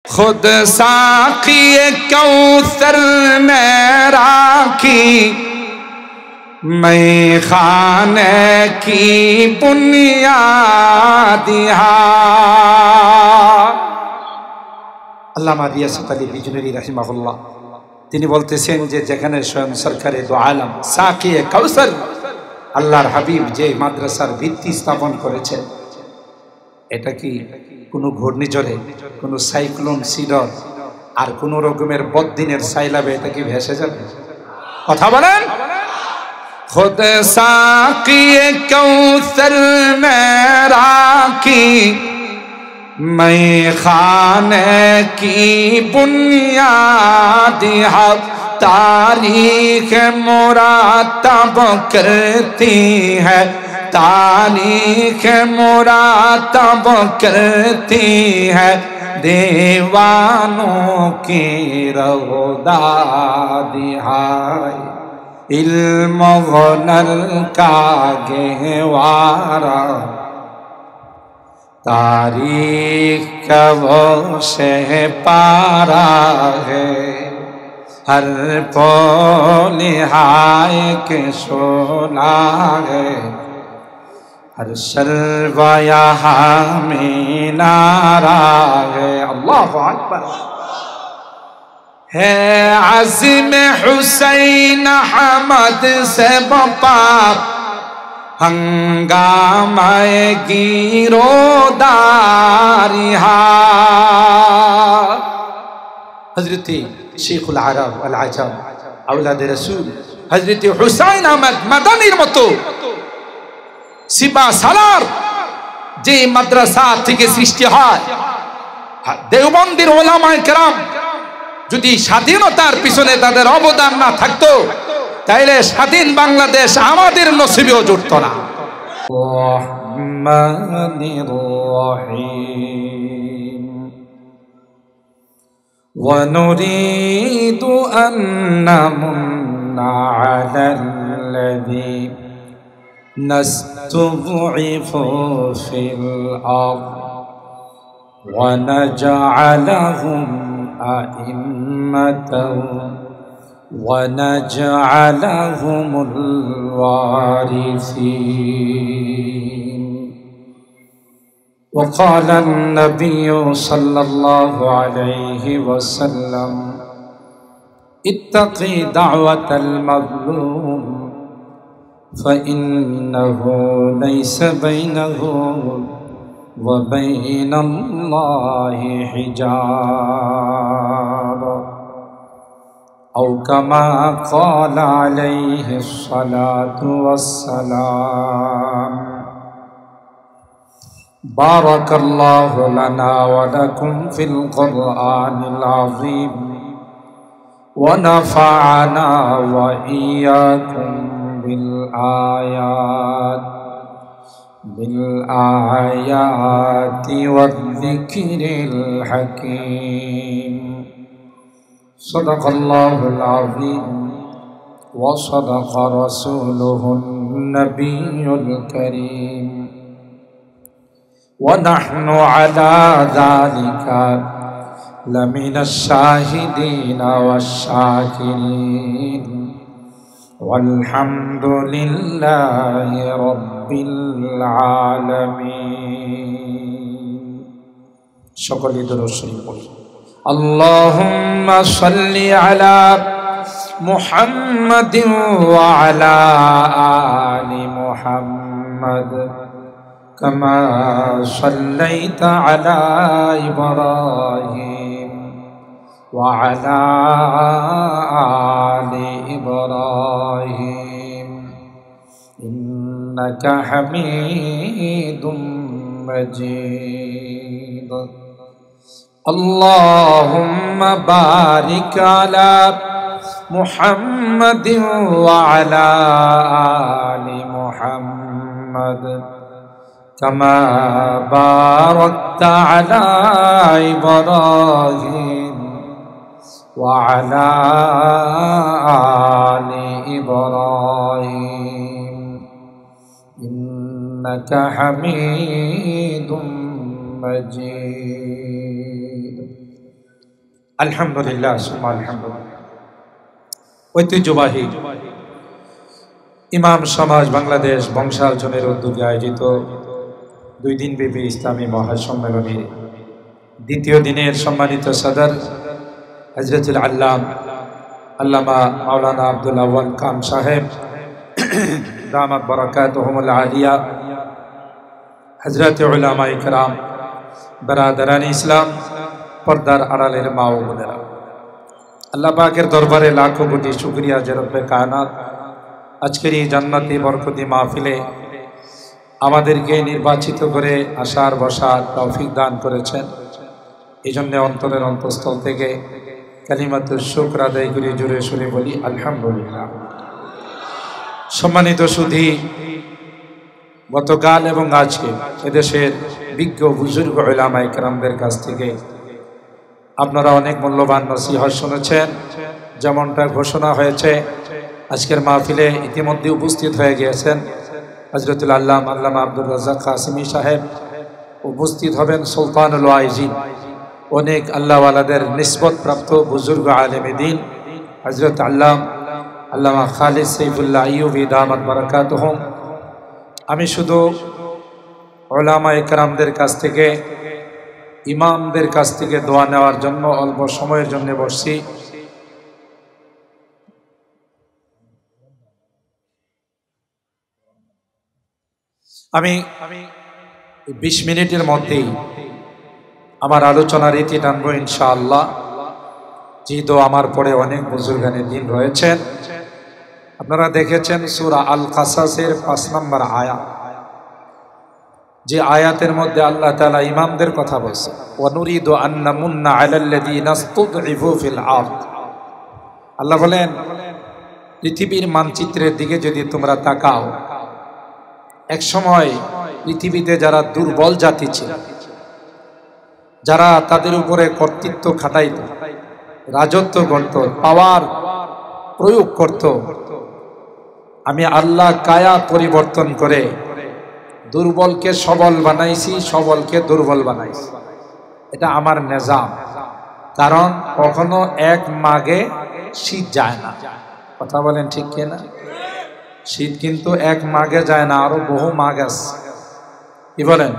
खुद साकी कौसर में राखी, मैं खाने की बुनियाद আল্লামা রিয়াসাত আলী বিজনূরী রাহিমাহুল্লাহ তিনি বলতেছেন যে যেখানে স্বয়ং সরকারে দো আলম সাকিয়ে কাউসার আল্লাহর হাবিব যে মাদ্রাসার ভিত্তি স্থাপন করেছেন, এটা কি কোনো ঘূর্ণিঝড়ে, কোনো সাইক্লোন সিডর আর কোন রকমের বদ্দিনের সাইলাবে এটা কি ভেসে যাবে? কথা বলেন। खुद साकी कौसर में राखी, मैं खाने की बुनियाद तारीख मुरातब करती है, तारीख मुरातब करती है, दीवानों की रौदा दिहाई, इल्म गुनल का गहवारा, तारीख का वो शह पारा है, हर पोलिहाय के शोला है, हर शर्वा यहाँ में नारा है। अल्लाहु अकबर। है आज़िम हुसैन अहमद से बपा, हंगामाए गिरोदारिहा। हजरत शेखुल अरब अल आजम औलाद रसूल हजरत हुसैन अहमद मदनीर मतो সিপা সালার যে মাদ্রাসা থেকে সৃষ্টি হয়, দেওবন্দির ওলামায়ে কেরাম যদি স্বাধীনতার পিছনে তাদের অবদান না থাকতো, তাইলে স্বাধীন বাংলাদেশ আমাদের নসিবেও জুটতো না। রহমানির রহিম ওয়া নুরিদু আন নামুন্না আলাল্লাযী نستضعف في الأرض ونجعلهم أئمة ونجعلهم الوارثين. وقال النبي صلى الله عليه وسلم اتقي دعوة المظلوم فإنه ليس بينه وبين الله حجاب أو كما قال عليه الصلاة والسلام. بارك الله لنا ولكم في القرآن العظيم ونفعنا وإياكم بالآيات والذكر الحكيم. صدق الله العظيم وصدق رسوله النبي الكريم، ونحن على ذلك لمن الشاهدين والشاكرين، والحمد لله رب العالمين. সকলে দরুদ শরীফ পড়ি। اللهم صل على محمد وعلى آل محمد كما صليت على إبراهيم وعلى آل إبراهيم إنك حميد مجيد. اللهم بارك على محمد وعلى آل محمد كما باركت على إبراهيم وعلى آل إبراهيم إنك حميد مجيد. আলহামদুলিল্লাহ সুম্মা আলহামদুলিল্লাহ। ঐতিহ্যবাহী ইমাম সমাজ বাংলাদেশ বংশালজনের উদ্যোগে আয়োজিত 2 দিনব্যাপী ইসলামী মহাসম্মেলনের দ্বিতীয় দিনের সম্মানিত সদর হযরতুল আল্লামা মাওলানা আব্দুল আউয়াল খান সাহেব দামাত বারাকাতুহুমুল আলিয়া, হযরত উলামায়ে কেরাম, বারাদারান ইসলাম, পর্দার আড়ালের মা ও বোনেরা, আল্লাহ পাকের দরবারে লাখো কোটি শুকরিয়া যে রব্বে কায়নাত আজকের এই জান্নাতি বরকতি মাহফিলে আমাদেরকে নির্বাচিত করে আসার বসার তৌফিক দান করেছেন। এই জন্য অন্তরের অন্তঃস্থল থেকে কালিমাতুশ শুকর আদায় করে জোরে সুরে বলি আলহামদুলিল্লাহ। সম্মানিত সুধী, গতকাল এবং আজকে এদেশের বিজ্ঞ বুজুর্গ উলামায়ে কেরামদের কাছ থেকে আপনারা অনেক মূল্যবান নসিহত শুনেছেন। যেমনটা ঘোষণা হয়েছে, আজকের মাহফিলে ইতিমধ্যে উপস্থিত হয়ে গিয়েছেন হযরতুল আল্লামা আব্দুর রাজ্জাক কাসিমি সাহেব, উপস্থিত হবেন সুলতানুল ওয়াইজিন, অনেক আল্লাহওয়ালাদের নিসবত প্রাপ্ত বুজুর্গ আলেমে দ্বীন হযরত আল্লামা খালিদ সাইফুল্লাহ আইয়ুবী দামাত বারাকাতুহুম। আমি শুধু উলামায়ে কেরামদের কাছ থেকে, ইমামদের কাছ থেকে দোয়া নেওয়ার জন্য অল্প সময়ের জন্য বসছি। আমি 20 মিনিটের মধ্যেই আমার আলোচনার রীতি টানবো ইনশাআল্লাহ, যেহেতু আমার পরে অনেক বুজুর্গানে দিন রয়েছেন। আপনারা দেখেছেন সূরা আল কাসাসের 5 নম্বর আয়াত, যে আয়াতের মধ্যে আল্লাহ তাআলা ইমামদের কথা বলছেন, ওয়া নুরিদু আন নামুন্না আলাল্লাযীনা ইসতুদঈফু ফিল আরদ। আল্লাহ বলেন, পৃথিবীর মানচিত্রের দিকে যদি তোমরা তাকাও, এক সময় পৃথিবীতে যারা দুর্বল জাতি ছিল, যারা তাদের উপরে কর্তৃত্ব খাটাইত, রাজত্ব করত, পাওয়ার প্রয়োগ করত, আমি আল্লাহ কায়া পরিবর্তন করে দুর্বলকে সবল বানাইছি, সবলকে দুর্বল বানাইছি। এটা আমার নিজাম। কারণ কখনো এক মাঘে শীত যায় না। কথা বলেন ঠিক কিনা? শীত কিন্তু এক মাঘে যায় না, আরো বহু মাঘ আছে। কি বলেন?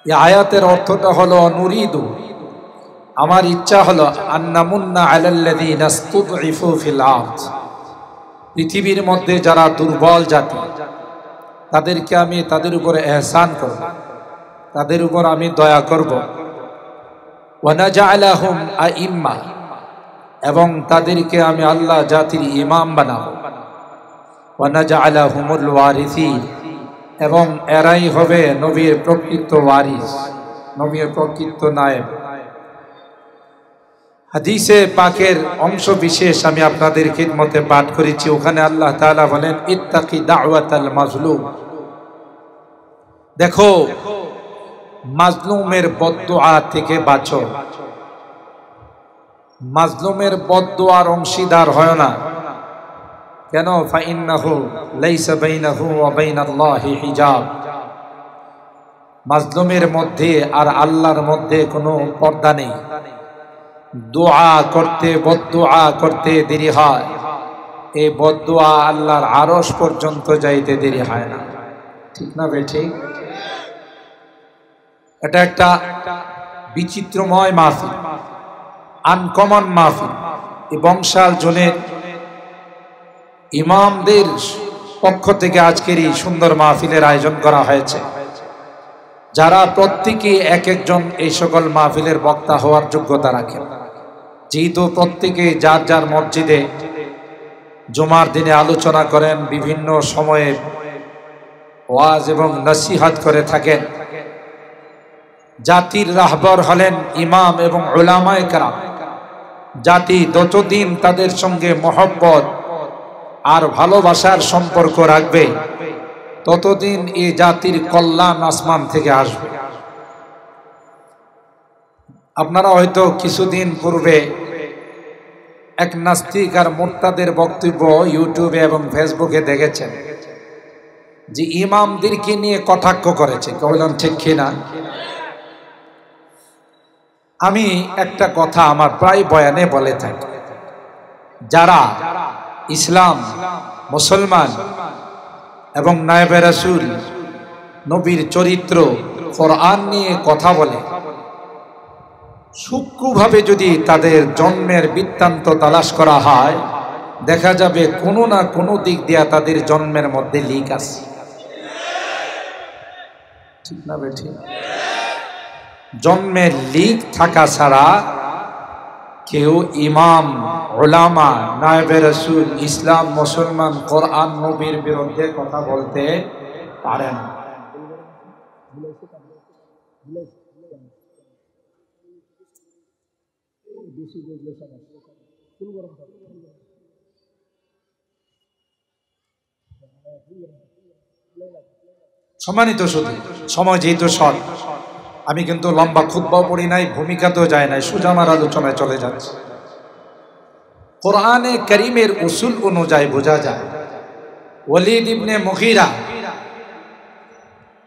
এই আয়াতের অর্থটা হলো, নুরিদু, আমার ইচ্ছা হলো, আন্নামুন্না আলাল্লাযীনা ইসতুদঈফু ফিল আরদ, পৃথিবীর মধ্যে যারা দুর্বল জাতি, তাদেরকে আমি তাদের উপরে এহসান করব, তাদের উপর আমি দয়া করব। ওয়া নাজআলাহুম আইম্মা, এবং তাদেরকে আমি আল্লাহ জাতির ইমাম বানাবো। ওয়া নাজআলাহুমুল ওয়ারিসিন, এবং এরাই হবে নবীর প্রকৃত ওয়ারিস, নবীর প্রকৃত নায়েব। হাদিসে পাকের অংশ বিশেষ আমি আপনাদের খিদমতে পাঠ করেছি। ওখানে আল্লাহ তাআলা বলেন, ইত্তাকি দাওয়াতাল মাজলুম, দেখো মাজলুমের বদদুআ থেকে বাঁচো। মাজলুমের বদদুআর অংশীদার হয় না। কেন? ফাইন্নাহু লাইসা বাইনাহু ওয়া বাইনাল্লাহি হিজাব, মাজলুমের মধ্যে আর আল্লাহর মধ্যে কোনো পর্দা নেই। দোয়া করতে, বদদুআ করতে দেরি হয়, এই বদদুআ আল্লাহর আরশ পর্যন্ত যাইতে দেরি হয় না। ঠিক না বেঠিক? এটা একটা বিচিত্রময় মাহফিল, আনকমন মাহফিল। এই বংশাল জনের ইমামদের পক্ষ থেকে আজকের এই সুন্দর মাহফিলের আয়োজন করা হয়েছে, যারা প্রত্যেকে এক একজন এই সকল মাহফিলের বক্তা হওয়ার যোগ্যতা রাখেন। যেহেতু প্রত্যেকে যার যার মসজিদে জুমার দিনে আলোচনা করেন, বিভিন্ন সময়ে ওয়াজ এবং নসিহত করে থাকেন। জাতির রাহবর হলেন ইমাম এবং উলামায়ে কেরাম। জাতি যতদিন তাদের সঙ্গে মহব্বত আর ভালোবাসার সম্পর্ক রাখবে, ততদিন এই জাতির কল্যাণ আসমান থেকে আসবে। আপনারা হয়তো কিছুদিন পূর্বে এক নাস্তিক আর মুরতাদের বক্তব্য ইউটিউবে এবং ফেসবুকে দেখেছেন, যে ইমামদেরকে নিয়ে কটাক্ষ করেছে। বললাম ঠিক কিনা? আমি একটা কথা আমার প্রায় বয়ানে বলে থাকি, যারা ইসলাম, মুসলমান এবং নায়েবে রাসূল, নবীর চরিত্র, কোরআন নিয়ে কথা বলে, সূক্ষ্মভাবে যদি তাদের জন্মের বৃত্তান্ত তালাশ করা হয়, দেখা যাবে কোনো না কোনো দিক দিয়া তাদের জন্মের মধ্যে লিক আছে। ঠিক না বেঠিক? জন্মের লিক থাকা ছাড়া কেউ ইমাম, উলামা, নায়েবে রাসূল, ইসলাম, মুসলমান, কোরআন, নবীর বিরুদ্ধে কথা বলতে পারে না। সম্মানিত শুধু সময় যেহেতু শর্ট, আমি কিন্তু লম্বা খুতবাও পড়ি নাই, ভূমিকাতেও যায় নাই, সোজা আমার আলোচনায় চলে যাচ্ছে। কোরআনে কারীমের উসুল অনুযায়ী বোঝা যায়, ওয়ালিদ ইবনে মুগীরা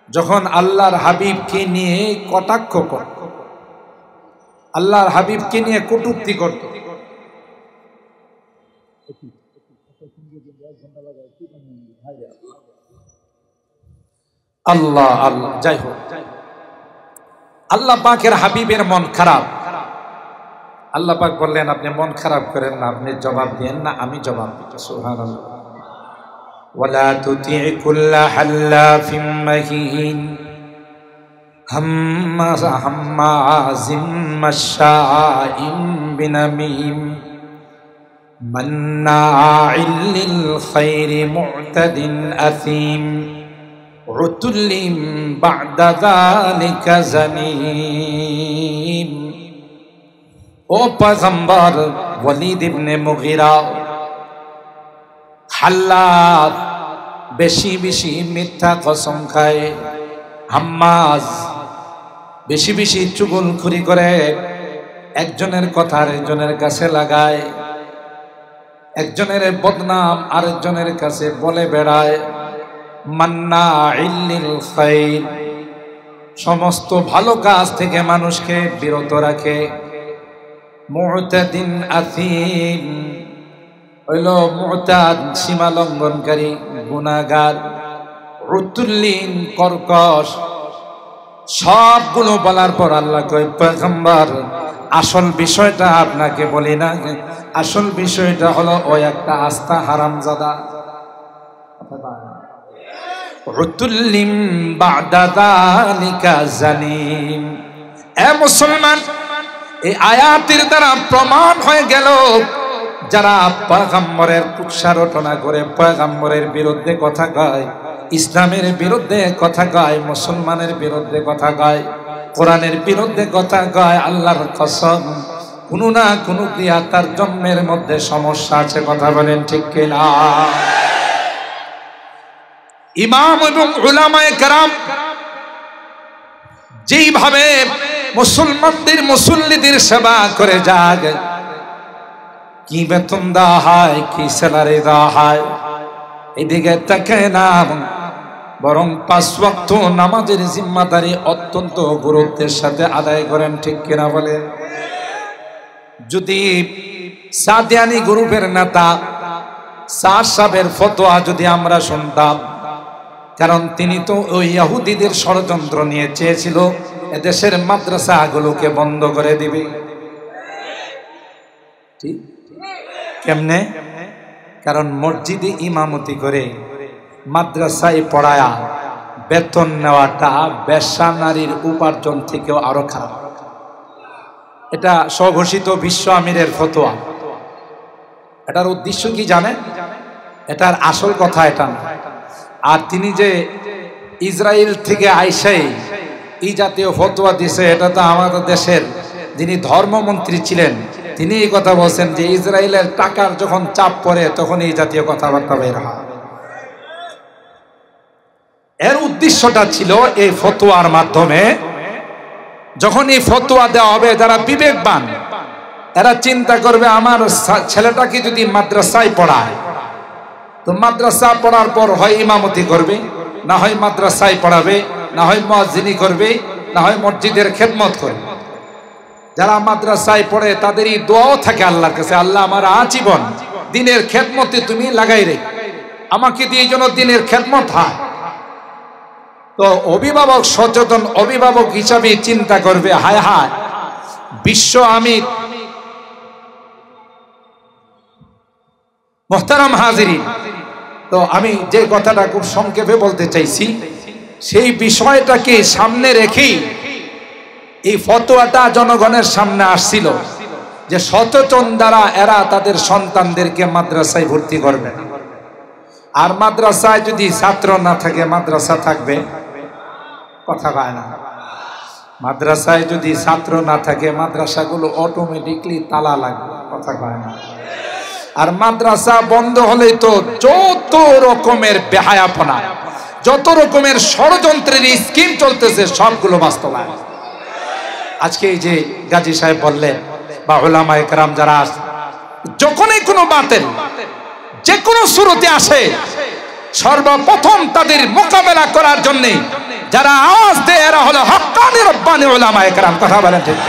যখন আল্লাহর হাবিবকে নিয়ে কটাক্ষ করত, আল্লাহর হাবিবকে নিয়ে কটূক্তি করত, আল্লাহ আল্লাহ, যাই হোক, আল্লাহ পাকের হাবিবের মন খারাপ। আল্লাহ পাক বললেন, আপনি মন খারাপ করেন না, আপনি জবাব দেন না, আমি জবাব দিই। সুবহানাল্লাহ। ওয়ালা তুতি'ই কুল্লা হাল্লাফিম মাহিন হাম্মাজিম মাশাইম বিনামিম মান্নাইল লিল খায়রি মু'তাদিন আথিম উতুল্লিম বা'দা যালিকা জানিম। ও পয়গম্বর ওয়ালিদ ইবনে মুগীরা, হাল্লাত বেশি বেশি মিথ্যা কসম খায়, হাম্মাজ বেশি বেশি চুগলখড়ি করে, একজনের কথা আরেকজনের কাছে লাগায়, একজনের বদনাম আরেকজনের কাছে বলে বেড়ায়, মান্নাইল লিল খায়র, সমস্ত ভালো কাজ থেকে মানুষকে বিরত রাখে, মু'তাদিন আথিম, হইল মু'তাদ সীমা লঙ্ঘনকারী, গুনাহগার, উতুল্লিন কর্কশ। সবগুলো বলার পর আল্লাহ কয়, পয়গম্বর আসল বিষয়টা আপনাকে বলি না, আসল বিষয়টা হলো ওই একটা আস্তা হারামজাদা। উতুল্লিম বা'দা যালিকা জানিম। এ মুসলমান, এই আয়াতের দ্বারা প্রমাণ হয়ে গেল, যারা পয়গম্বরের কুৎসারটনা করে, পয়গম্বরের বিরুদ্ধে কথা কয়, ইসলামের বিরুদ্ধে কথা কয়, মুসলমানের বিরুদ্ধে কথা কয়, কোরআনের বিরুদ্ধে কথা কয়, আল্লাহর কসম কোনো না কোনো ক্রিয়া তার জন্মের মধ্যে সমস্যা আছে। কথা বলেন ঠিক কিনা? ইমাম এবং উলামায়ে কেরাম যেইভাবে মুসলমানদের, মুসল্লিদের সেবা করে যায়, কি বেতন দেওয়া হয়, কি স্যালারি দেওয়া হয়, এদিকে তাকায় না, বরং 5 ওয়াক্ত নামাজের জিম্মাদারি অত্যন্ত গুরুত্বের সাথে আদায় করেন। ঠিক কিনা বলে? যদি সাদিয়ানি গ্রুপের নেতা স্যার সাহেবের ফতোয়া যদি আমরা শুনতাম, কারণ তিনি তো ওই ইহুদিদের ষড়যন্ত্র নিয়ে চেয়েছিল এদেশের মাদ্রাসাগুলোকে বন্ধ করে দিবে। ঠিক কেমনে? কারণ মসজিদে ইমামতি করে মাদ্রাসায় পড়ায়া বেতন নেওয়াটা বেশ্যা নারীর উপার্জন থেকেও আরো খারাপ। এটা স্বঘোষিত বিশ্ব আমিরের ফতোয়া। এটার উদ্দেশ্য কি জানেন? এটার আসল কথা এটা না। আর তিনি যে ইসরায়েল থেকে আইসাই এই জাতীয় ফতোয়া দিছে, এটা তো আমাদের দেশের যিনি ধর্মমন্ত্রী ছিলেন তিনি এই কথা বলছেন যে ইসরায়েলের টাকার যখন চাপ পড়ে তখন এই জাতীয় কথাবার্তা বের হয়। এর উদ্দেশ্যটা ছিল এই ফতোয়ার মাধ্যমে, যখন এই ফতোয়া দেওয়া হবে, যারা বিবেকবান এরা চিন্তা করবে আমার ছেলেটাকে যদি মাদ্রাসায় পড়ায়, তো মাদ্রাসা পড়ার পর হয় ইমামতি করবে, না হয় মাদ্রাসায় পড়াবে, না হয় মুয়াজ্জিনি করবে, না হয় মসজিদের খেদমত করবে। যারা মাদ্রাসায় পড়ে তাদেরই দোয়াও থাকে আল্লাহর কাছে, আল্লাহ আমার আজীবন দিনের খেদমতে তুমি লাগাই রে, আমাকে দিয়ে যেন দিনের খেদমত হয়। তো অভিভাবক সচেতন অভিভাবক হিসাবে চিন্তা করবে, হায় হায় বিশ্ব আমির। মুহতারাম হাজিরিন, তো আমি যে কথাটা খুব সংক্ষেপে বলতে চাইছি, সেই বিষয়টাকে সামনে রেখেই এই ফতোয়াটা জনগণের সামনে আসছিল যে সচেতন দ্বারা এরা তাদের সন্তানদেরকে মাদ্রাসায় ভর্তি করবে না। আর মাদ্রাসায় যদি ছাত্র না থাকে মাদ্রাসা থাকবে? কথা কয় না। মাদ্রাসায় যদি ছাত্র না থাকে মাদ্রাসাগুলো অটোমেটিকলি তালা লাগবে। কথা কয় না। আর মাদ্রাসা বন্ধ হলেই তো যত রকমের বেহায়াপনা, যত রকমের ষড়যন্ত্রের স্কিম চলতেছে সবগুলো বাস্তবায়ন। আজকে এই যে গাজী সাহেব বললেন বা উলামায়ে কেরাম যারা যখনই কোনো বাতিল যে কোনো শুরুতে আসে, সর্বপ্রথম তাদের মোকাবেলা করার জন্য যারা আওয়াজ দেয় এরা হলো হক্কানি রব্বানি উলামায়ে কেরাম। কথা বলেন ঠিক?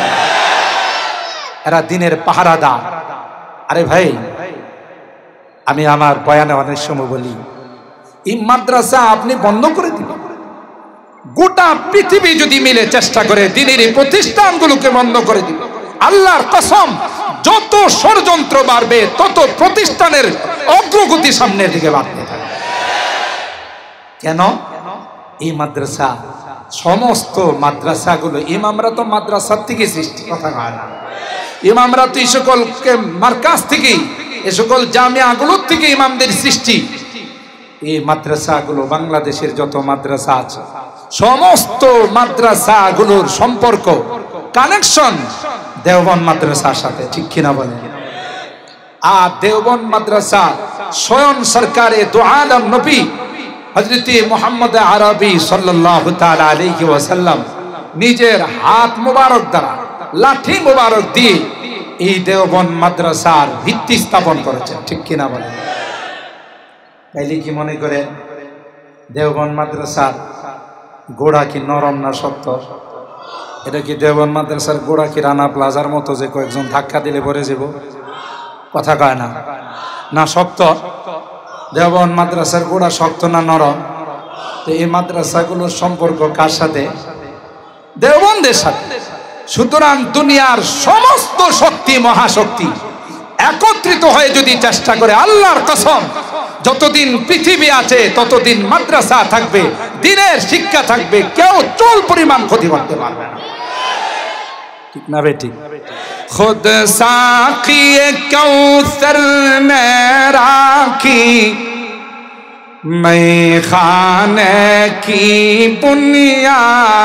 এরা দিনের পাহারাদার। আরে ভাই, আমি আমার বয়ানে অনেক সময় বলি, এই মাদ্রাসা আপনি বন্ধ করে দিবেন, গোটা পৃথিবী যদি মিলে চেষ্টা করে দিনের এই প্রতিষ্ঠানগুলোকে বন্ধ করে দিবে, আল্লাহর কসম যত ষড়যন্ত্র বাড়বে তত প্রতিষ্ঠানের অগ্রগতি সামনের দিকে বাড়তে থাকবে। কেন? এই মাদ্রাসা, সমস্ত মাদ্রাসাগুলো, ইমামরা তো মাদ্রাসার থেকে সৃষ্টি। কথা হয় না? ইমামরা তো এই সকলকে মার্কাজ থেকেই, এই সকল জামিয়াগুলোর থেকে ইমামদের সৃষ্টি। এই মাদ্রাসাগুলো, বাংলাদেশের যত মাদ্রাসা আছে সমস্ত মাদ্রাসাগুলোর সম্পর্ক, কানেকশন দেওবন্দ মাদ্রাসার সাথে। ঠিক কিনা বলেন? আর দেওবন্দ মাদ্রাসা স্বয়ং সরকারে দু আলম নবী হযরত মুহাম্মদ আরবি সাল্লাল্লাহু তাআলা আলাইহি ওয়াসাল্লাম নিজের হাত মোবারক দ্বারা, লাঠি মোবারক দিয়ে এই দেওবন্দ মাদ্রাসার ভিত্তি স্থাপন করেছেন। ঠিক কিনা বলেন? তাইলে কি মনে করেন দেওবন্দ মাদ্রাসার গোড়া কি নরম না শক্ত? এটা কি দেওবন্দ মাদ্রাসার গোড়া কি রানা প্লাজার মতো যে কয়েকজন ধাক্কা দিলে পড়ে যাব? কথা কয় না? না শক্ত? দেওবন্দ মাদ্রাসার গোড়া শক্ত না নরম? তো এই মাদ্রাসাগুলোর সম্পর্ক কার সাথে? দেওবন্দের সাথে। সুতরাং দুনিয়ার সমস্ত শক্তি, মহাশক্তি একত্রিত হয়ে যদি চেষ্টা করে, আল্লাহর কসম যতদিন পৃথিবী আছে ততদিন মাদ্রাসা থাকবে, দিনের শিক্ষা থাকবে, কেউ চুল পরিমাণ ক্ষতি করতে পারবে না। ঠিক না বেটি? খুদ সাকিয়ে কাউসার মে রাখি मैं खाने की बुनियादिहा।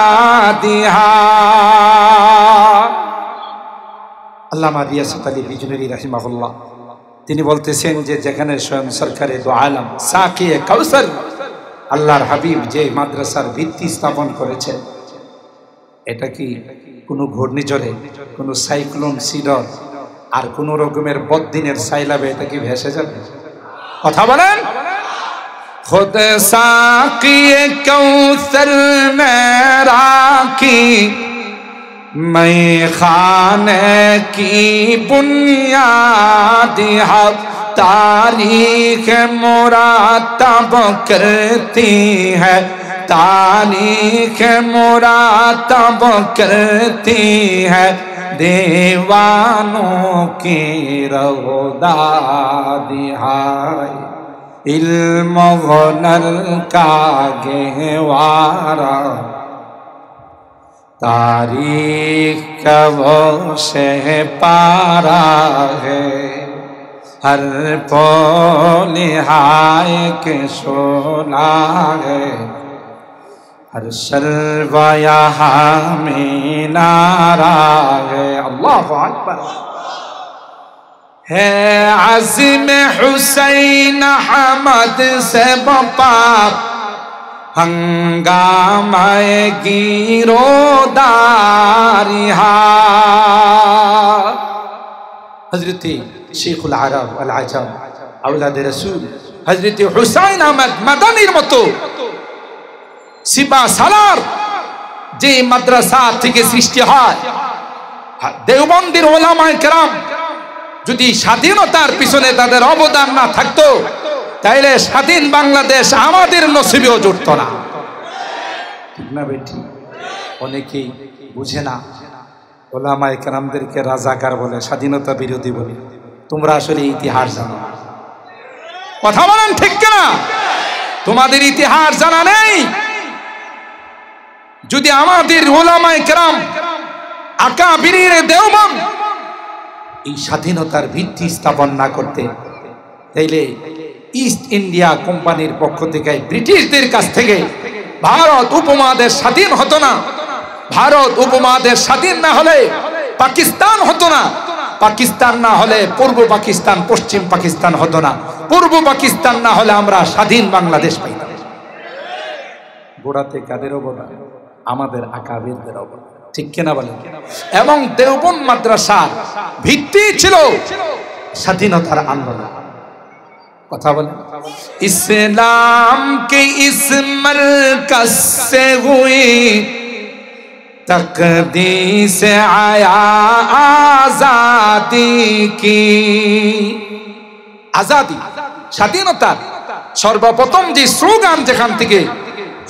আল্লামা রিয়াসাত আলী বিজনূরী রাহিমাহুল্লাহ তিনি বলতেছেন যে যেখানে স্বয়ং সরকারে দু আলম সাকিয়ে কাউসার, আল্লাহর হাবিব যে মাদ্রাসার ভিত্তি স্থাপন করেছেন, এটা কি কোনো ঘূর্ণিঝড়ে, কোনো সাইক্লোন সিডর আর কোন রকমের বদ্দিনের সাইলাবে এটা কি ভেসে যাবে? কথা বলেন। खुद साक़िए कौसर में राखी मैं खाने की बुनियाद हक तारीख मुरातब करती है, तारीख मुरातब करती है दीवानों की रौदा दिहाई इल्म हुनर का गहवारा तारीख का वो शह पारा है हर पौल हाय के शोला है हर शर्वा यहाँ में नारा है। अल्लाहु अकबर। है आज़िम हुसैन अहमद से बपा हंगामाए गिरोदारिहा। हजरत शेखुल अरब अल आजम औलाद रसूल हजरत हुसैन अहमद मदनीर मतो सिपा सालार जे माद्रासा থেকে সৃষ্টি হয়, দেওবন্দির ওলামায়ে কেরাম যদি স্বাধীনতার পিছনে তাদের অবদান না থাকতো, তাইলে স্বাধীন বাংলাদেশ আমাদের নসিবেও জুটতো না। ঠিক না বেটি? অনেকেই বুঝে না, ওলামায়ে কেরামদেরকে রাজাকার বলে, স্বাধীনতা বিরোধী বলে। তোমরা আসলে ইতিহাস জানো না। কথা বলেন ঠিক কিনা? তোমাদের ইতিহাস জানা নেই। যদি আমাদের ওলামায়ে কেরাম আকাবিরিন দেওবন্দ এই স্বাধীনতার ভিত্তি স্থাপন না করতে, তাইলে ইস্ট ইন্ডিয়া কোম্পানির পক্ষ থেকে ব্রিটিশদের কাছ থেকে ভারত উপমহাদেশ স্বাধীন হতো না। ভারত উপমহাদেশ স্বাধীন না হলে পাকিস্তান হতো না। পাকিস্তান না হলে পূর্ব পাকিস্তান, পশ্চিম পাকিস্তান হতো না। পূর্ব পাকিস্তান না হলে আমরা স্বাধীন বাংলাদেশ পাইতাম। গোড়াতে কাদের অবদান? আমাদের আকাবিরদের অবদান। ঠিক কিনা বলেন? এবং দেওবন্দ মাদ্রাসার ভিত্তি ছিল স্বাধীনতার আন্দোলন। কথা বলেন। ইসলাম কে ইস মারকাজ সে হুই তকদীস আয়া আজাদি কি। আজাদি, স্বাধীনতার সর্বপ্রথম যে স্লোগান যেখান থেকে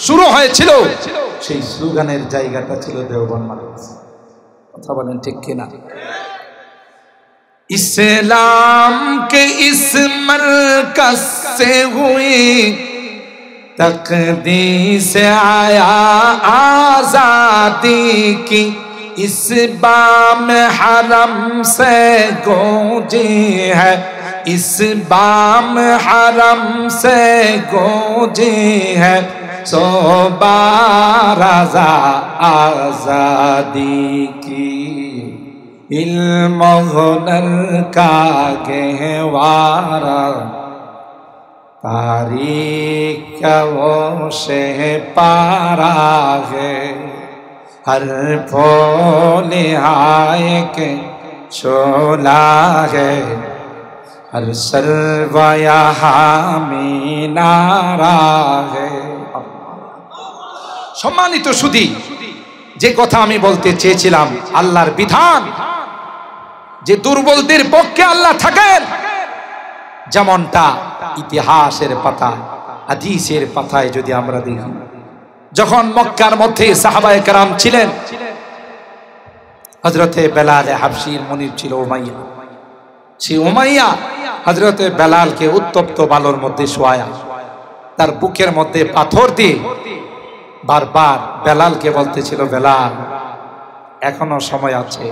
শুরু হয়েছিল, সেই স্লোগানের জায়গাটা ছিল দেওবন্দ মাদ্রাসা। কথা বলেন ঠিক কিনা? ইসলাম কে ইস মারকাজ সে হুই তকদীস আয়া আজাদি কি। ইস বাম হরম সে গूंजी है, इस बाम हरम से गूंजी है सोबा रज़ा आज़ादी की। इल्म हुनर का गहवारा तारीख का वो शह पारा है, हर फूल हाय के शोला है, हर सर्वया हामी नारा है। সম্মানিত সুধী, যে কথা আমি বলতে চেয়েছিলাম, আল্লাহর বিধান যে দুর্বলদের পক্ষে আল্লাহ থাকেন, যেমনটা ইতিহাসের পাতায়, হাদিসের পাতায় যদি আমরা দেখি, যখন মক্কার মধ্যে সাহাবায়ে কেরাম ছিলেন, হযরতে বেলাল হাবশীর মনিব ছিল উমাইয়া। সেই উমাইয়া হযরতে বেলালকে উত্তপ্ত বালুর মধ্যে শোয়ায়া তার বুকের মধ্যে পাথর দিয়ে বারবার বেলালকে বলতেছিল, বেলাল এখনো সময় আছে,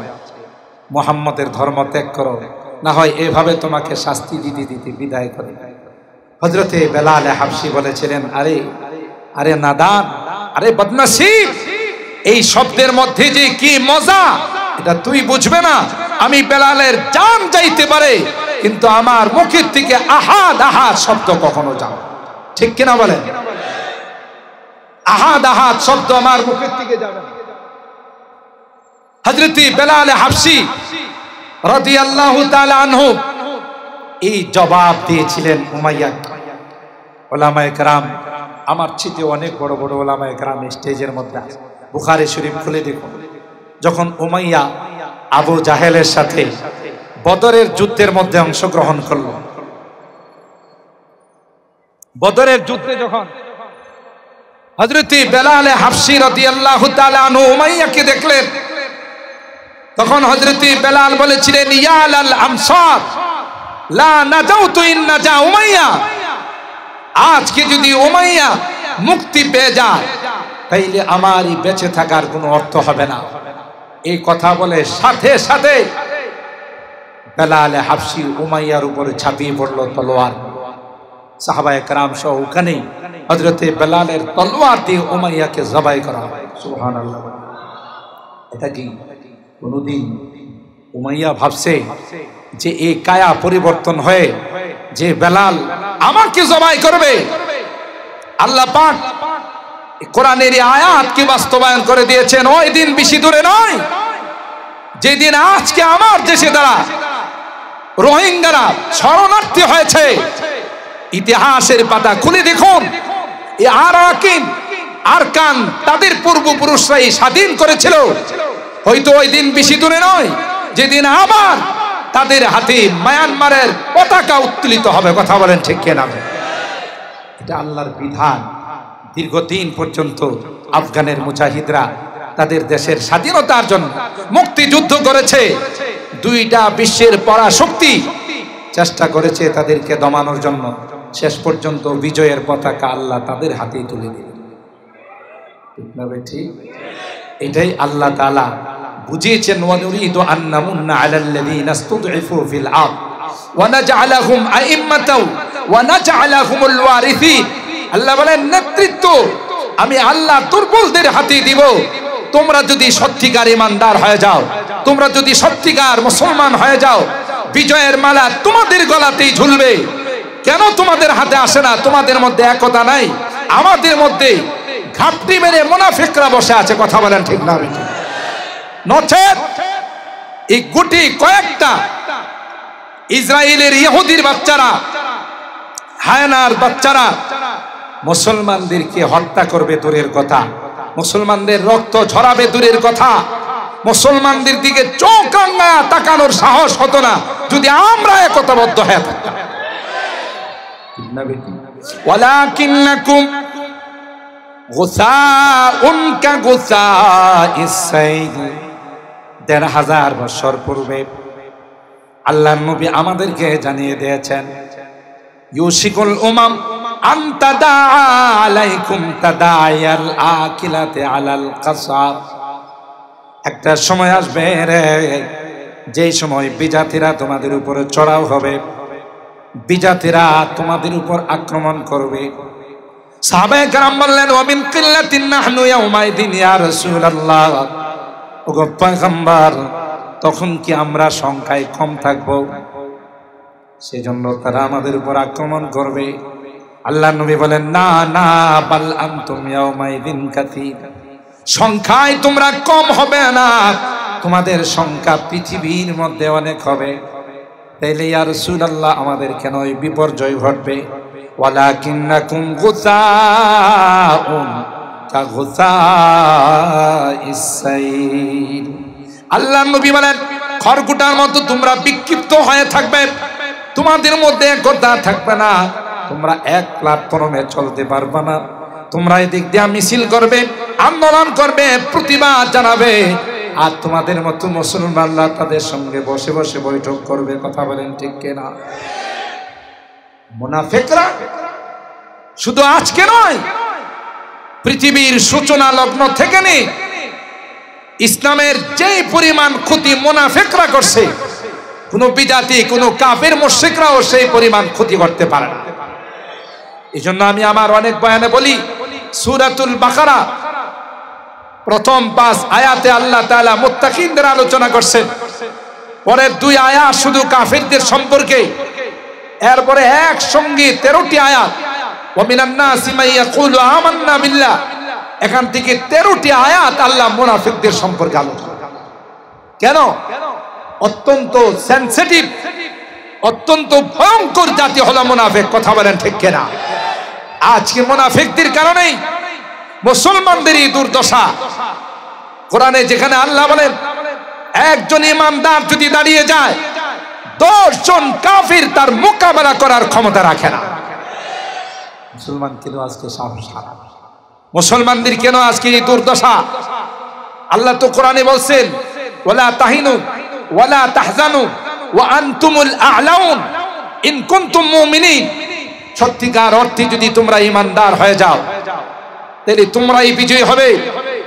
মুহাম্মদের ধর্ম ত্যাগ করো, না হয় এভাবে তোমাকে শাস্তি দিতে দিতে বিদায় করে। হযরতে বেলাল হাবশী বলেছিলেন, আরে আরে নাদান, আরে বদনসিব, এই শব্দের মধ্যে যে কি মজা এটা তুই বুঝবে না। আমি বেলালের জান যাইতে পারে, কিন্তু আমার মুখের থেকে আহাদ আহাদ শব্দ কখনো যাবে। ঠিক কিনা বলেন? আহাদ আহাদ শব্দ আমার মুখের থেকে যাবে না। হযরত বেলাল হাবশী রাদিয়াল্লাহু তাআলা আনহু এই জবাব দিয়েছিলেন উমাইয়া। উলামায়ে কেরাম, আমার চেয়ে অনেক বড় বড় উলামায়ে কেরাম স্টেজের মধ্যে আছে। বুখারী শরীফ খুলে দেখুন, যখন উমাইয়া আবু জাহেলের সাথে বদরের যুদ্ধের মধ্যে অংশগ্রহণ করল, বদরের যুদ্ধে যখন হযরত বেলাল হাবশী রাদিয়াল্লাহু তাআলা আনহু উমাইয়াকে দেখলেন, তখন হযরত বেলাল বলেছিলেন, ইয়া আল আমসার লা নাজাউতু ইন নাজা উমাইয়া, আজকে যদি উমাইয়া মুক্তি পেয়ে যায় তাইলে আমারই বেঁচে থাকার কোনো অর্থ হবে না। এই কথা বলে সাথে সাথে বেলাল হাবশী উমাইয়ার উপরে ঝাঁপিয়ে পড়ল তলোয়ার। সাহাবায়ে কেরাম সহ ওখানেই হযরতে বেলালের তলোয়ার দিয়ে উমাইয়াকে জবাই করা হয়। সুবহানাল্লাহ। এটা কি কোনদিন উমাইয়া ভাবছে যে এই কায়া পরিবর্তন হয়ে যে বেলাল আমাকে জবাই করবে? আল্লাহ পাক কোরআনের আয়াতকে বাস্তবায়ন করে দিয়েছেন। ওই দিন বেশি দূরে নয়, যেদিন আজকে আমার দেশে দ্বারা রোহিঙ্গারা শরণার্থী হয়েছে। ইতিহাসের পাতা খুলে দেখুন, এই আরাকিন আরকান তাদের পূর্বপুরুষরাই স্বাধীন করেছিল। হয়তো ওই দিন বেশি দূরে নয় যেদিন আবার তাদের হাতে মায়ানমারের পতাকা উত্তোলিত হবে। কথা বলেন ঠিক কিনা? এটা আল্লাহর বিধান। দীর্ঘদিন পর্যন্ত আফগানের মুজাহিদরা তাদের দেশের স্বাধীনতার জন্য মুক্তিযুদ্ধ করেছে। দুইটা বিশ্বের পরাশক্তি চেষ্টা করেছে তাদেরকে দমানোর জন্য। শেষ পর্যন্ত বিজয়ের পতাকা আল্লাহ তাদের হাতেই তুলে দিলেন। ঠিক না ঠিক? এটাই আল্লাহ তাআলা বুঝিয়েছেন, ওয়ানুরিদু আন নামুন্না আলাল্লাযীনা ইসতুদঈফু ফিল আরদ ওয়া নাজআলাহুম আইম্মাতাও ওয়া নাজআলাহুমুল ওয়ারিসিন। আল্লাহ বলেন নেতৃত্ব আমি আল্লাহ দুর্বলদের হাতে দিব। তোমরা যদি সত্যিকার ঈমানদার হয়ে যাও, তোমরা যদি সত্যিকার মুসলমান হয়ে যাও, বিজয়ের মালা তোমাদের গলাতেই ঝুলবে। কেন তোমাদের হাতে আসে না? তোমাদের মধ্যে একতা নাই। আমাদের মধ্যে ঘাপটি মেরে মুনাফিকরা বসে আছে। কথা বলেন ঠিক না? নচেত এই গুটি কয়েকটা ইসরায়েলের ইহুদির বাচ্চারা, হায়নার বাচ্চারা মুসলমানদেরকে হত্যা করবে দূরের কথা, মুসলমানদের রক্ত ঝরাবে দূরের কথা, মুসলমানদের দিকে চোখ রাঙা তাকানোর সাহস হতো না যদি আমরা একতাবদ্ধ হয়ে থাকতাম। ওয়ালাকিন্নাকুম গুসাউন কা গুসাইস সাইল। ১৫০০ বছর পূর্বে আল্লাহর নবী আমাদেরকে জানিয়ে দিয়েছেন, ইউশিকুল উমাম আন তাদা আলাইকুম তাদায়াল আকিলাতে আলাল কাসাব। একটা সময় আসবে রে, যেই সময় বিজাতিরা তোমাদের উপরে চড়াও হবে, বিজাতিরা তোমাদের উপর আক্রমণ করবে। সাহাবায়ে কেরাম বললেন, ওয়া মিন কিল্লাতিন নাহনু ইয়াউমাইদিন ইয়া রাসূলুল্লাহ। ওগো পয়গম্বর, তখন কি আমরা সংখ্যায় কম থাকব? সেজন্য তারা আমাদের উপর আক্রমণ করবে। আল্লাহর নবী বলেন, না না, বাল আনতুম ইয়াউমাইদিন কাসীর। সংখ্যায় তোমরা কম হবে না, তোমাদের সংখ্যা পৃথিবীর মধ্যে অনেক হবে। তাইলে ইয়া রাসূলুল্লাহ আমাদের কেন এই বিপর্যয় ঘটবে? ওয়ালাকিন্নাকুম গুসাউন কা গুসাইস সাইল। আল্লাহর নবী বলেন, খড়কুটার মতো তোমরা বিক্ষিপ্ত হয়ে থাকবে, তোমাদের মধ্যে একতা থাকবে না, তোমরা এক প্ল্যাটফর্মে চলতে পারবে না। তোমরা এদিক দিয়ে মিছিল করবে, আন্দোলন করবে, প্রতিবাদ জানাবে, আর তোমাদের মতো মুসলমানরা তাদের সঙ্গে বসে বসে বৈঠক করবে। কথা বলেন ঠিক কিনা? মুনাফিকরা শুধু আজকে নয়, পৃথিবীর সূচনা লগ্ন থেকে নেই ইসলামের যেই পরিমাণ ক্ষতি মুনাফিকরা করছে, কোন বিজাতি, কোন কাফের মুশরিকরাও সেই পরিমাণ ক্ষতি করতে পারে না। এই জন্য আমি আমার অনেক বয়ানে বলি, সূরাতুল বাকারা প্রথম 5 আয়াতে আল্লাহ তাআলা মুত্তাকিনদের আলোচনা করছেন, পরের 2 আয়াত শুধু কাফেরদের সম্পর্কে, এরপরে একসঙ্গে 13টি আয়াত, ওয়া মিনান নাসি মান ইয়াকুলু আমান্না বিল্লাহ। এখান থেকে 13টি আয়াত আল্লাহ মুনাফিকদের সম্পর্কে আলোচনা। কেন? অত্যন্ত সেনসিটিভ, অত্যন্ত ভয়ঙ্কর জাতি হলো মুনাফিক। কথা বলেন ঠিক কিনা? আজকে মুনাফিকদের কারণেই মুসলমানদেরই দুর্দশা। কোরআনে যেখানে আল্লাহ বলেন একজন ইমানদার যদি দাঁড়িয়ে যায়, 10 জন কাফির তার মোকাবেলা করার ক্ষমতা রাখে না। মুসলমান কেন আজকে সাহস হারা? মুসলমানদের কেন আজকে এই দুর্দশা? আল্লাহ তো কোরআনে বলছেন, ওয়ালা তাহিনু ওয়ালা তাহজানু ওয়া আনতুমুল আ'লাউন ইন কুনতুম মুমিনিন। সত্যিকার অর্থে যদি তোমরা ইমানদার হয়ে যাও, তাহলে তোমরাই বিজয়ী হবে।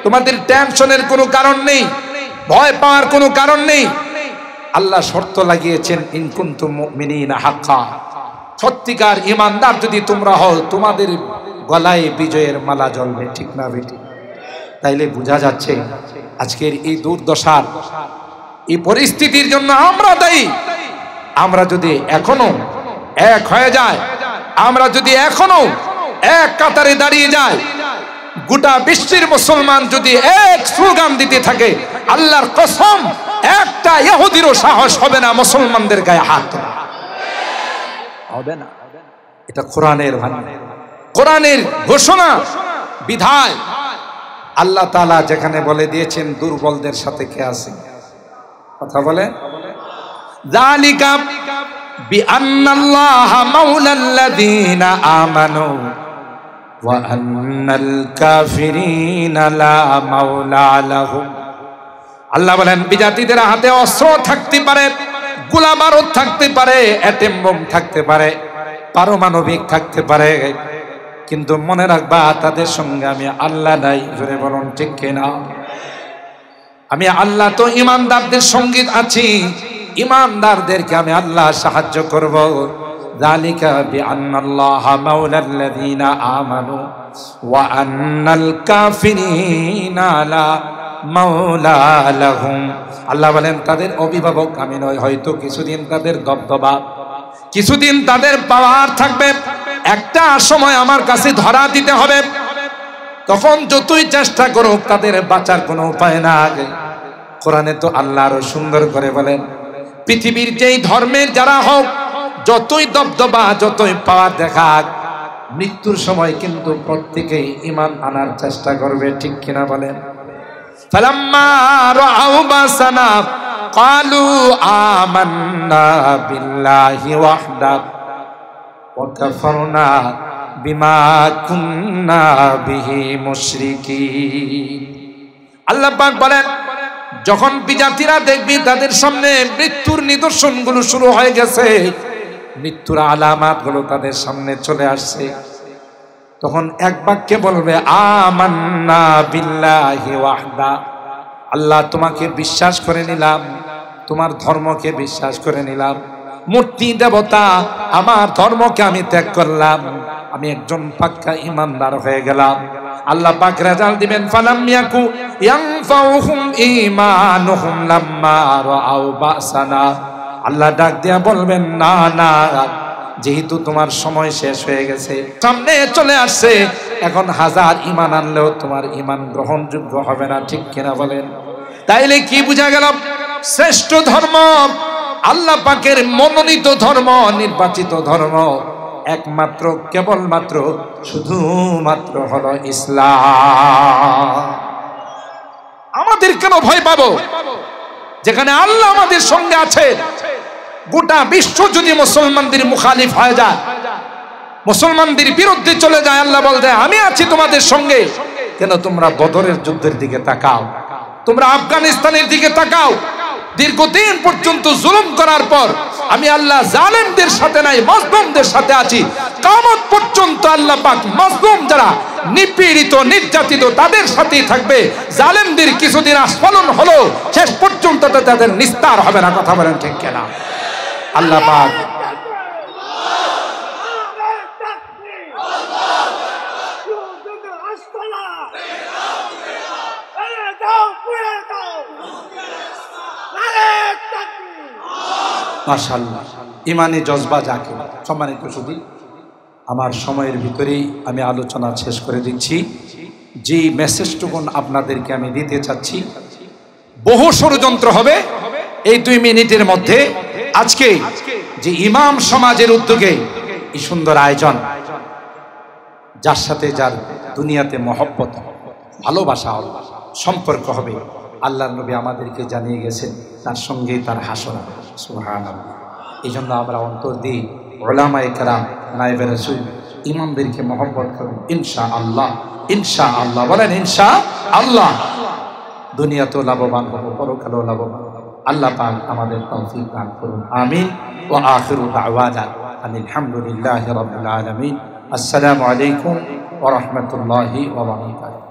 তোমাদের টেনশনের কোনো কারণ নেই, ভয় পাওয়ার কোনো কারণ নেই। আল্লাহ শর্ত লাগিয়েছেন, ইন কুনতুম মুমিনিনা হাক্কা। সত্যিকার ইমানদার যদি তোমরা হও, তোমাদের গলায় বিজয়ের মালা জ্বলবে। ঠিক না বেটি? তাইলে বোঝা যাচ্ছে আজকের এই দুর্দশার, এই পরিস্থিতির জন্য আমরা দায়ী। আমরা যদি এখনো এক হয়ে যায়, আমরা যদি এখনো এক কাতারে দাঁড়িয়ে যায়, গোটা বিশ্বের মুসলমান যদি এক স্লোগান দিতে থাকে, আল্লাহর কসম একটা ইহুদিরও সাহস হবে না মুসলমানদের গায়ে হাত তোলা। হবে না। এটা কোরআনের বাণী, কোরআনের ঘোষণা, বিধান। আল্লাহ তাআলা যেখানে বলে দিয়েছেন দুর্বলদের সাথে কে আছে, কথা বলে, যালিকা বিআন্নাল্লাহা মাওলাল্লাযীনা আমানু ওয়া আন্নাল কাফিরিনা লা মাওলা লাহুম। আল্লাহ বলেন বিজাতিদের হাতে অস্ত্র থাকতে পারে, গোলা বারুদ থাকতে পারে, অ্যাটম বোম থাকতে পারে, পারমাণবিক থাকতে পারে, কিন্তু মনে রাখবা তাদের সঙ্গে আমি আল্লাহ নাই। জোরে বলুন ঠিক কিনা? আমি আল্লাহ তো ইমানদারদের সঙ্গে আছি, ইমানদারদেরকে আমি আল্লাহ সাহায্য করব। যালিকা বিআন্নাল্লাহা মাওলাল্লাযীনা আমানু ওয়া আন্নাল কাফিরিনা লা মাওলা লাহুম। আল্লাহ বলেন তাদের অভিভাবক আমি নই। হয়তো কিছুদিন তাদের দবদবা, কিছুদিন তাদের পাওয়ার থাকবে, একটা সময় আমার কাছে ধরা দিতে হবে, তখন যতই চেষ্টা করুক তাদের বাঁচার কোনো উপায় না। কোরআনে তো আল্লাহ আরো সুন্দর করে বলেন, পৃথিবীর যেই ধর্মের যারা হোক, যতই দবদবা, যতই পাওয়ার দেখাক, মৃত্যুর সময় কিন্তু প্রত্যেকেই ঈমান আনার চেষ্টা করবে, ঠিক কিনা বলেন? ফালাম্মা রাআউ বাসানা ক্বালু আমান্না বিল্লাহি ওয়াহদাহু ওয়া কাফারনা বিমা কুন্না বিহি মুশরিকিন। আল্লাহ পাক বলেন, যখন বিজাতিরা দেখবি তাদের সামনে মৃত্যুর নিদর্শনগুলো শুরু হয়ে গেছে, মৃত্যুর আলামাতগুলো তাদের সামনে চলে আসছে, তখন এক বাক্যে বলবে আমান্না বিল্লাহি ওয়াহদা, আল্লাহ তোমাকে বিশ্বাস করে নিলাম, তোমার ধর্মকে বিশ্বাস করে নিলাম, মূর্তি দেবতা আমার ধর্মকে আমি ত্যাগ করলাম, আমি একজন পাক্কা ইমানদার হয়ে গেলাম। আল্লাহ পাক রেজাল্ট দিবেন, ফালাম ইয়াকু ইয়ানফাউহুম ঈমানুহুম লাম্মা রাআউ বাসানা। আল্লাহ ডাক দিয়া বলবেন, না না, যেহেতু তোমার সময় শেষ হয়ে গেছে, সামনে চলে আসছে, এখন হাজার ঈমান আনলেও তোমার ঈমান গ্রহণযোগ্য হবে না, ঠিক কিনা বলেন? তাইলে কি বোঝা গেল? শ্রেষ্ঠ ধর্ম, আল্লাহ পাকের মনোনীত ধর্ম, নির্বাচিত ধর্ম একমাত্র, কেবলমাত্র, শুধুমাত্র হলো ইসলাম। আমাদের কেন ভয় পাবো? যেখানে আল্লাহ আমাদের সঙ্গে আছে, গোটা বিশ্ব যদি মুসলমানদের মুখালিফ হয়ে যায়, মুসলমানদের বিরুদ্ধে চলে যায়, আল্লাহ বলতে আমি আছি তোমাদের সঙ্গে। কেন তোমরা বদরের যুদ্ধের দিকে তাকাও, তোমরা আফগানিস্তানের দিকে তাকাও, দীর্ঘদিন পর্যন্ত জুলুম করার পর আমি আল্লাহ জালেমদের সাথে নাই, মাজলুমদের সাথে আছি। কিয়ামত পর্যন্ত আল্লাহ পাক মাজলুম যারা নিপীড়িত, নির্যাতিত, তাদের সাথেই থাকবে। জালেমদের কিছুদিন আস্ফালন হলো, শেষ পর্যন্ত তাদের নিস্তার হবে না, কথা বলেন ঠিক কিনা? আল্লাহ পাক মাশাআল্লাহ ইমানি জজবা যাকে। সম্মানিত শুধু আমার সময়ের ভিতরেই আমি আলোচনা শেষ করে দিচ্ছি। যে মেসেজটুকুন আপনাদেরকে আমি দিতে চাচ্ছি, বহু ষড়যন্ত্র হবে এই 2 মিনিটের মধ্যে। আজকে যে ইমাম সমাজের উদ্যোগে এই সুন্দর আয়োজন, যার সাথে যার দুনিয়াতে মহব্বত, ভালোবাসা, সম্পর্ক হবে, আল্লাহর নবী আমাদেরকে জানিয়ে গেছেন তার সঙ্গেই তার হাসর। সুবহানাল্লাহ। এই জন্য আমরা অন্তর দিই উলামায়ে কেরাম, নায়েবে রাসূল, ইমামদেরকে মহব্বত করুন। ইনশাআল্লাহ, ইনশাআল্লাহ বলেন ইনশাআল্লাহ। দুনিয়াতেও লাভবান হব, পরকালেও লাভবান। আল্লাহ পাক আমাদের তৌফিক দান করুন, আমিন। ওয়া আখিরু দাওয়ানা আলহামদুলিল্লাহি রাব্বিল আলামিন। আসসালামু আলাইকুম ওয়া রাহমাতুল্লাহি ওয়া বারাকাতুহু।